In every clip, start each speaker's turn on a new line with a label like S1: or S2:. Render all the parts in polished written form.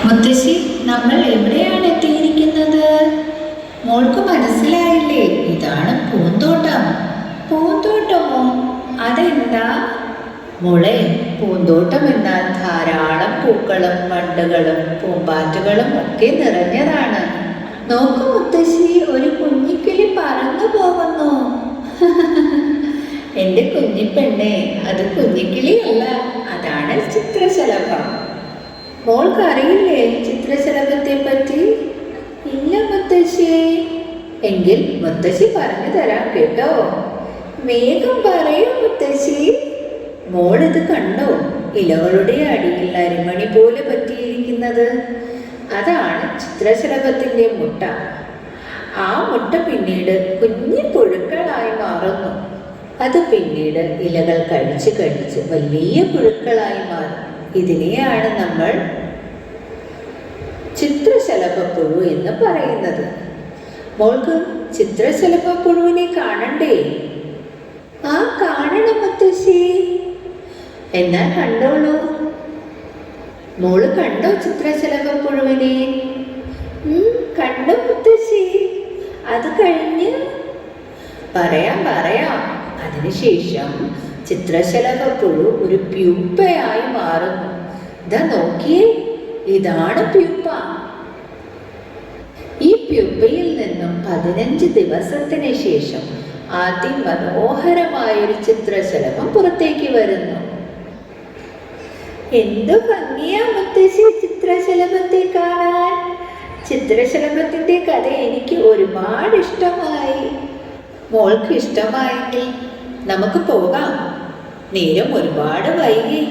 S1: മുത്തശ്ശി, നമ്മൾ എവിടെയാണ് എത്തിയിരിക്കുന്നത്? മോൾക്ക് മനസ്സിലായില്ലേ? ഇതാണ് പൂന്തോട്ടം. പൂന്തോട്ടമോ? അതെന്താ മോളെ? പൂന്തോട്ടം എന്നാൽ ധാരാളം പൂക്കളും വണ്ടുകളും പൂമ്പാറ്റകളും ഒക്കെ നിറഞ്ഞതാണ്. നോക്കൂ മുത്തശ്ശി, ഒരു കുഞ്ഞിക്കിളി പറന്നു പോകുന്നു. എന്റെ കുഞ്ഞിപ്പെണ്ണെ, അത് കുഞ്ഞിക്കിളിയല്ല, അതാണ് ചിത്രശലഭം. മോൾക്ക് അറിയില്ലേ ചിത്രശലഭത്തെ പറ്റി? ഇല്ല മുത്തശ്ശി. എങ്കിൽ മുത്തശ്ശി പറഞ്ഞു തരാം കേട്ടോ. വേഗം പറയൂ മുത്തശ്ശി. മോൾ ഇത് കണ്ടോ? ഇലകളുടെ അടിയിൽ അരിമണി പോലെ പറ്റിയിരിക്കുന്നത്. അതാണ് ചിത്രശലഭത്തിന്റെ മുട്ട. ആ മുട്ട പിന്നീട് കുഞ്ഞു പുഴുക്കളായി മാറുന്നു. അത് പിന്നീട് ഇലകൾ കഴിച്ച് കഴിച്ച് വലിയ പുഴുക്കളായി മാറും. ഇതിനെയാണ് നമ്മൾ ചിത്രശലഭപ്പുഴു എന്ന് പറയുന്നത്. മോൾക്ക് ചിത്രശലഭപ്പുഴുവിനെ കാണണ്ടേ? ആ, കാണണം മുത്തശ്ശി. എന്നാൽ കണ്ടോളൂ. മോള് കണ്ടോ ചിത്രശലഭപ്പുഴുവിനെ? കണ്ടു മുത്തശ്ശി. അത് കഴിഞ്ഞ് പറയാം. അതിനുശേഷം ചിത്രശലഭപ്പുഴു ഒരു പ്യൂപ്പയായി മാറുന്നു. ഇതാ നോക്കിയേ, ഇതാണ് പ്യൂപ്പ. ഈ പ്യൂപ്പയിൽ നിന്നും 15 ദിവസത്തിന് ശേഷം അതിമനോഹരമായൊരു ചിത്രശലഭം പുറത്തേക്ക് വരുന്നു. എന്തു ഭംഗിയാ മുത്തശ്ശി ചിത്രശലഭത്തെ കാണാൻ. ചിത്രശലഭത്തിന്റെ കഥ എനിക്ക് ഒരുപാട് ഇഷ്ടമായി. മോൾക്ക് ഇഷ്ടമായെങ്കിൽ നമുക്ക് പോകാം. നേരം ഒരുപാട് വൈകി.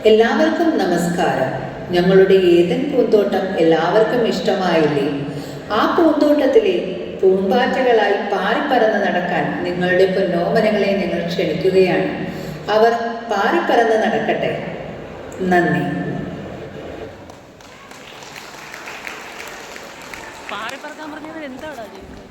S1: എല്ലാവർക്കും നമസ്കാരം. ഞങ്ങളുടെ ഏദൻ പൂന്തോട്ടം എല്ലാവർക്കും ഇഷ്ടമായില്ലേ? ആ പൂന്തോട്ടത്തിലെ പൂമ്പാറ്റകളായി പാറിപ്പറന്ന് നടക്കാൻ നിങ്ങളുടെ പൊന്നോമനകളെ ഞങ്ങൾ ക്ഷണിക്കുകയാണ്. അവർ പാറിപ്പറന്ന് നടക്കട്ടെ. നന്ദി.
S2: പാറി പറക്കാൻ പറഞ്ഞവർ എന്താടാ ചെയ്യുന്നത്?